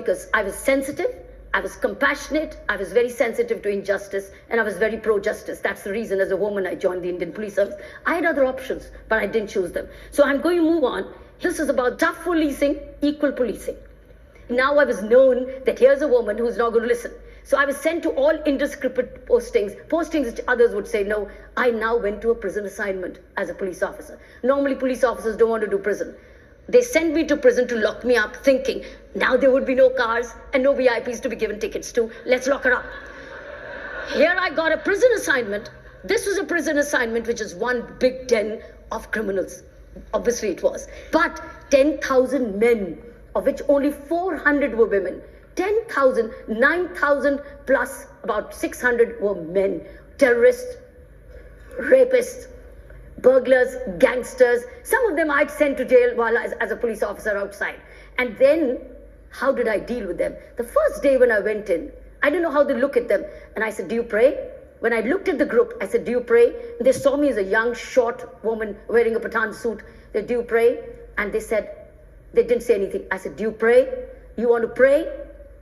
because I was sensitive, I was compassionate, I was very sensitive to injustice, and I was very pro-justice. That's the reason as a woman I joined the Indian Police Service. I had other options, but I didn't choose them. So I'm going to move on. This is about tough policing, equal policing. Now I was known that here's a woman who's not going to listen. So I was sent to all indiscriminate postings which others would say no. I now went to a prison assignment as a police officer. Normally police officers don't want to do prison. They sent me to prison to lock me up, thinking now there would be no cars and no VIPs to be given tickets to. Let's lock her up. Here I got a prison assignment. This was a prison assignment which is one big den of criminals. Obviously it was. But 10,000 men, of which only 400 were women. 10,000, 9,000 plus about 600 were men. Terrorists, rapists, burglars, gangsters. Some of them I'd sent to jail while as a police officer outside. And then, how did I deal with them? The first day when I went in, I didn't know how to look at them. And I said, do you pray? When I looked at the group, I said, do you pray? And they saw me as a young, short woman wearing a Pathan suit. They said, do you pray? And they said, they didn't say anything. I said, do you pray? You want to pray?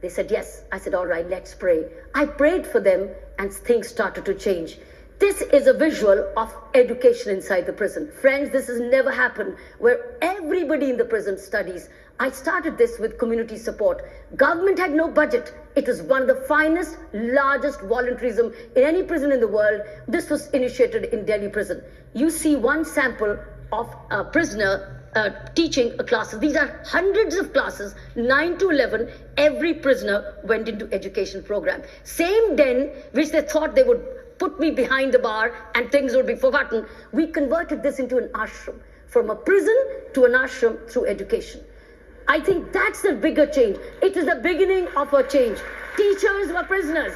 They said, yes. I said, all right, let's pray. I prayed for them and things started to change. This is a visual of education inside the prison. Friends, this has never happened where everybody in the prison studies. I started this with community support. Government had no budget. It was one of the finest, largest voluntarism in any prison in the world. This was initiated in Delhi prison. You see one sample of a prisoner teaching a class. These are hundreds of classes, 9 to 11. Every prisoner went into education program. Same den which they thought they would put me behind the bar and things would be forgotten. We converted this into an ashram. From a prison to an ashram through education. I think that's the bigger change. It is the beginning of a change. Teachers were prisoners.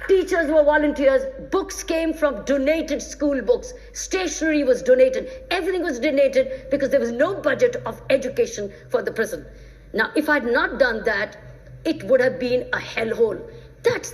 Teachers were volunteers. Books came from donated school books. Stationery was donated. Everything was donated because there was no budget of education for the prison. Now, if I had not done that, it would have been a hellhole. That's